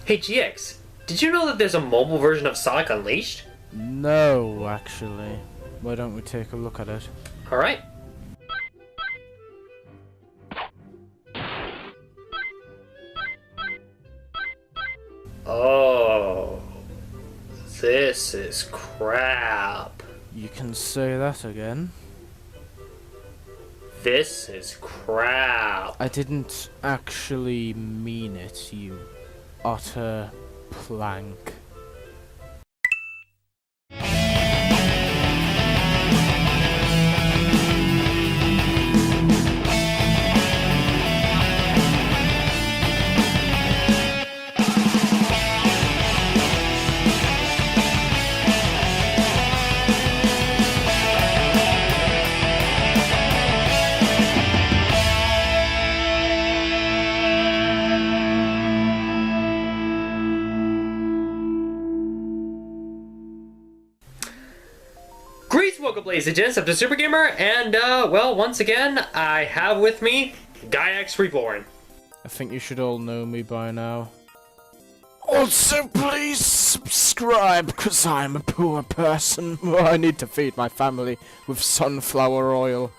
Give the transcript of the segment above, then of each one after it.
Hey GX, did you know that there's a mobile version of Sonic Unleashed? No, actually. Why don't we take a look at it? Alright. Oh, this is crap. You can say that again. This is crap. I didn't actually mean it, you utter plank. Greetings, welcome ladies and gents, up to Super Gamer, and well, once again, I have with me GaiaX Reborn. I think you should all know me by now. Also, please subscribe, because I'm a poor person. I need to feed my family with sunflower oil.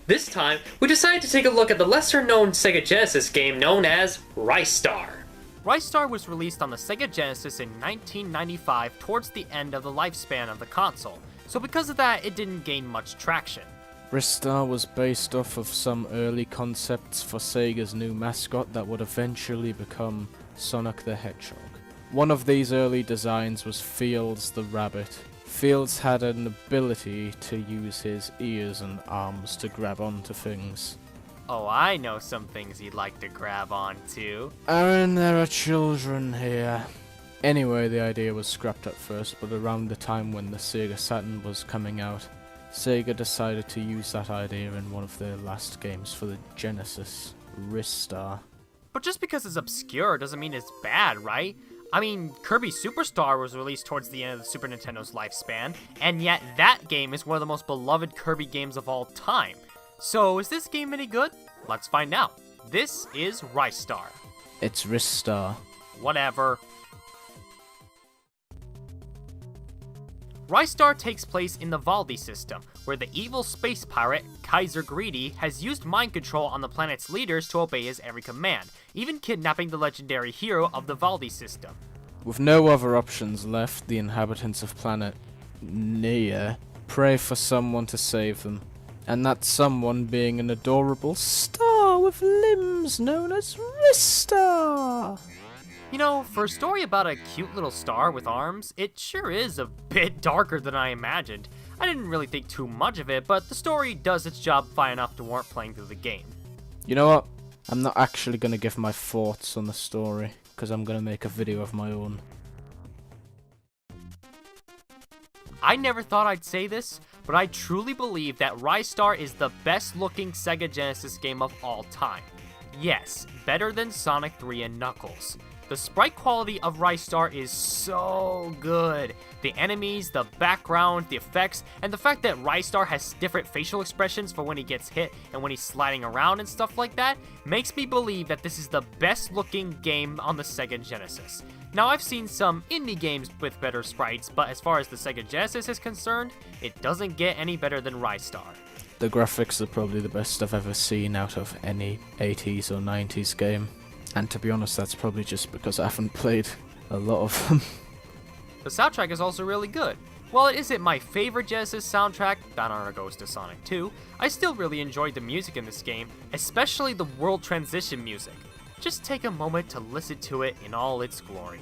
This time, we decided to take a look at the lesser-known Sega Genesis game known as Ristar. Ristar was released on the Sega Genesis in 1995 towards the end of the lifespan of the console, so because of that, it didn't gain much traction. Ristar was based off of some early concepts for Sega's new mascot that would eventually become Sonic the Hedgehog. One of these early designs was Fields the Rabbit. Fields had an ability to use his ears and arms to grab onto things. Oh, I know some things he'd like to grab onto. Aaron, there are children here. Anyway, the idea was scrapped at first, but around the time when the Sega Saturn was coming out, Sega decided to use that idea in one of their last games for the Genesis, Ristar. But just because it's obscure doesn't mean it's bad, right? I mean, Kirby Superstar was released towards the end of the Super Nintendo's lifespan, and yet that game is one of the most beloved Kirby games of all time. So, is this game any good? Let's find out. This is Ristar. It's Ristar. Whatever. Ristar takes place in the Valdi system, where the evil space pirate, Kaiser Greedy, has used mind control on the planet's leaders to obey his every command, even kidnapping the legendary hero of the Valdi system. With no other options left, the inhabitants of planet Nia pray for someone to save them. And that someone being an adorable star with limbs known as Ristar. You know, for a story about a cute little star with arms, it sure is a bit darker than I imagined. I didn't really think too much of it, but the story does its job fine enough to warrant playing through the game. You know what? I'm not actually going to give my thoughts on the story, because I'm going to make a video of my own. I never thought I'd say this, but I truly believe that Ristar is the best looking Sega Genesis game of all time. Yes, better than Sonic 3 and Knuckles. The sprite quality of Ristar is so good. The enemies, the background, the effects, and the fact that Ristar has different facial expressions for when he gets hit and when he's sliding around and stuff like that makes me believe that this is the best looking game on the Sega Genesis. Now, I've seen some indie games with better sprites, but as far as the Sega Genesis is concerned, it doesn't get any better than Ristar. The graphics are probably the best I've ever seen out of any 80s or 90s game. And to be honest, that's probably just because I haven't played a lot of them. The soundtrack is also really good. While it isn't my favorite Genesis soundtrack, that honor goes to Sonic 2, I still really enjoyed the music in this game, especially the world transition music. Just take a moment to listen to it in all its glory.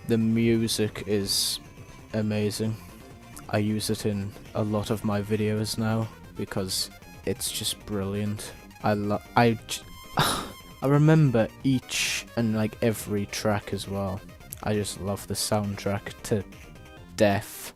The music is amazing. I use it in a lot of my videos now because it's just brilliant. I remember each and like every track as well. I just love the soundtrack to death.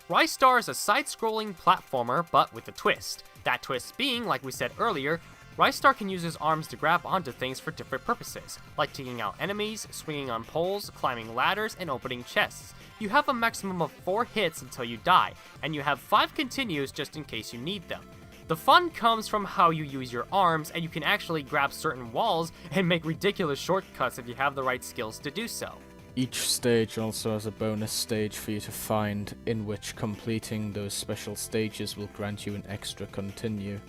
Ristar is a side-scrolling platformer, but with a twist. That twist being, like we said earlier, Ristar can use his arms to grab onto things for different purposes, like taking out enemies, swinging on poles, climbing ladders, and opening chests. You have a maximum of 4 hits until you die, and you have 5 continues just in case you need them. The fun comes from how you use your arms, and you can actually grab certain walls and make ridiculous shortcuts if you have the right skills to do so. Each stage also has a bonus stage for you to find, in which completing those special stages will grant you an extra continue.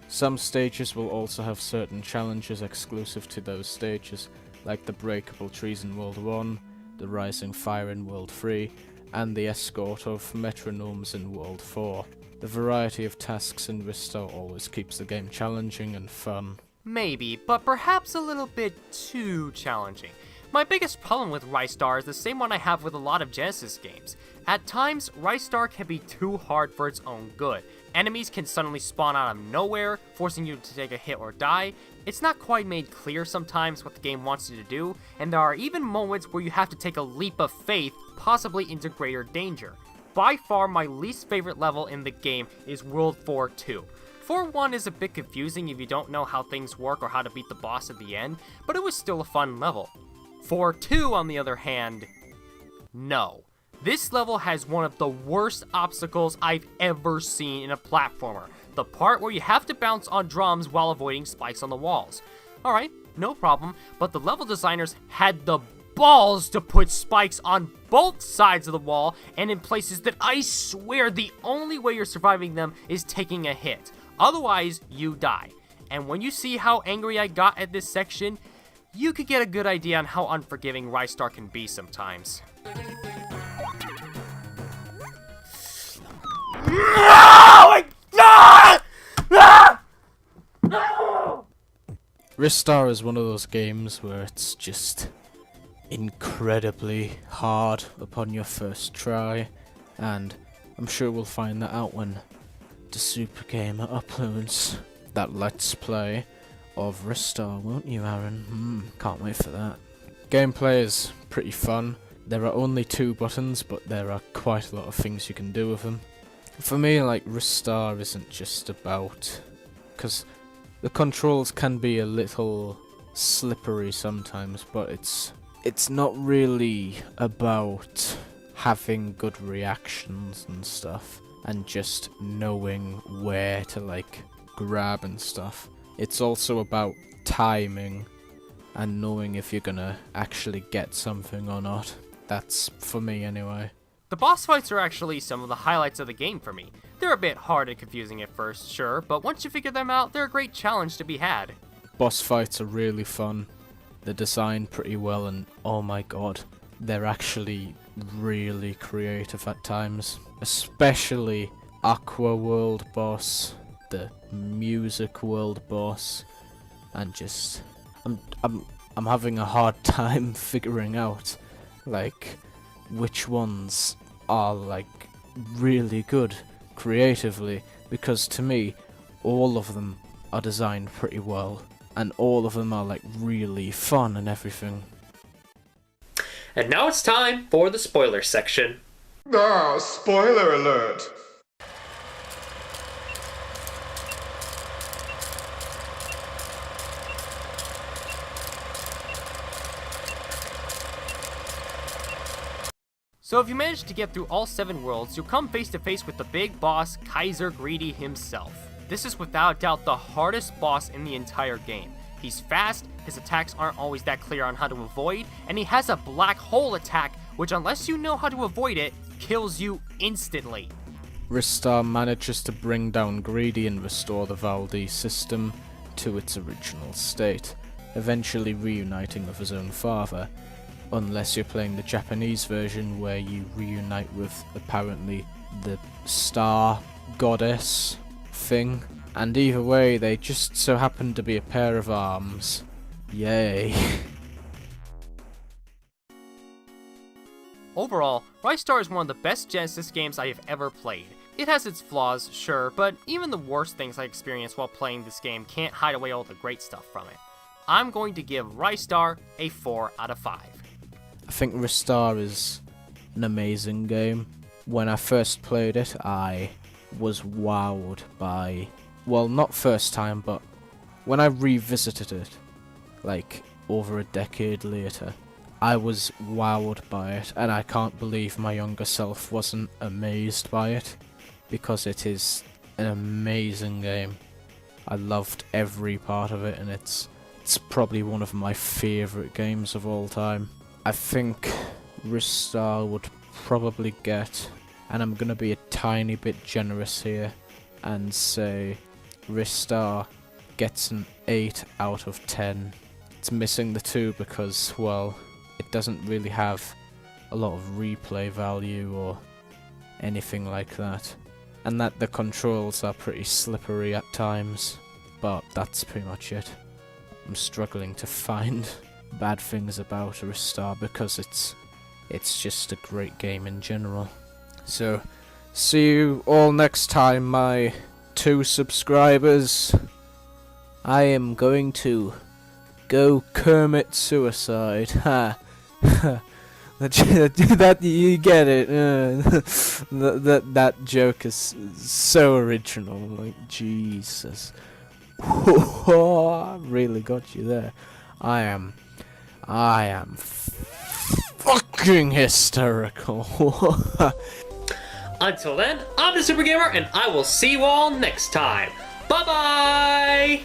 Some stages will also have certain challenges exclusive to those stages, like the breakable trees in World 1, the rising fire in World 3, and the escort of metronomes in World 4. The variety of tasks in Ristar always keeps the game challenging and fun. Maybe, but perhaps a little bit too challenging. My biggest problem with Ristar is the same one I have with a lot of Genesis games. At times, Ristar can be too hard for its own good. Enemies can suddenly spawn out of nowhere, forcing you to take a hit or die. It's not quite made clear sometimes what the game wants you to do, and there are even moments where you have to take a leap of faith, possibly into greater danger. By far, my least favorite level in the game is World 4-2. 4-1 is a bit confusing if you don't know how things work or how to beat the boss at the end, but it was still a fun level. 4-2, on the other hand, no. This level has one of the worst obstacles I've ever seen in a platformer. The part where you have to bounce on drums while avoiding spikes on the walls. Alright, no problem, but the level designers had the balls to put spikes on both sides of the wall and in places that I swear the only way you're surviving them is taking a hit. Otherwise, you die. And when you see how angry I got at this section, you could get a good idea on how unforgiving Ristar can be sometimes. Oh my God! Ristar is one of those games where it's just incredibly hard upon your first try, and I'm sure we'll find that out when the Super Gamer uploads that Let's Play of Ristar, won't you, Aaron? Can't wait for that. Gameplay is pretty fun. There are only 2 buttons, but there are quite a lot of things you can do with them. For me, like, Ristar isn't just about... because the controls can be a little slippery sometimes, but it's not really about having good reactions and stuff, and just knowing where to, like, grab and stuff. It's also about timing and knowing if you're gonna actually get something or not. That's for me anyway. The boss fights are actually some of the highlights of the game for me. They're a bit hard and confusing at first, sure, but once you figure them out, they're a great challenge to be had. Boss fights are really fun. They're designed pretty well, and oh my god, they're actually really creative at times. Especially Aqua World boss, the Music World boss, and just I'm having a hard time figuring out like which ones are like really good creatively, because to me all of them are designed pretty well and all of them are like really fun and everything. And now it's time for the spoiler section. Ah, spoiler alert! So if you manage to get through all 7 worlds, you'll come face to face with the big boss, Kaiser Greedy himself. This is without doubt the hardest boss in the entire game. He's fast, his attacks aren't always that clear on how to avoid, and he has a black hole attack, which unless you know how to avoid it, kills you instantly. Ristar manages to bring down Greedy and restore the Valdez system to its original state, eventually reuniting with his own father, unless you're playing the Japanese version where you reunite with apparently the star goddess thing. And either way, they just so happen to be a pair of arms. Yay. Overall, Ristar is one of the best Genesis games I have ever played. It has its flaws, sure, but even the worst things I experienced while playing this game can't hide away all the great stuff from it. I'm going to give Ristar a 4 out of 5. I think Ristar is an amazing game. When I first played it, I was wowed by... Well, not first time, but when I revisited it, like, over a decade later, I was wowed by it, and I can't believe my younger self wasn't amazed by it, because it is an amazing game. I loved every part of it, and it's probably one of my favourite games of all time. I think Ristar would probably get, and I'm gonna be a tiny bit generous here, and say Ristar gets an 8 out of 10. It's missing the 2 because, well, it doesn't really have a lot of replay value or anything like that. And that the controls are pretty slippery at times, but that's pretty much it. I'm struggling to find bad things about Ristar because it's just a great game in general. So, see you all next time, my 2 subscribers. I am going to go commit suicide. Ha. That you get it. That joke is so original. Like, Jesus. I really got you there. I am fucking hysterical. Until then, I'm the Super Gamer, and I will see you all next time. Bye-bye!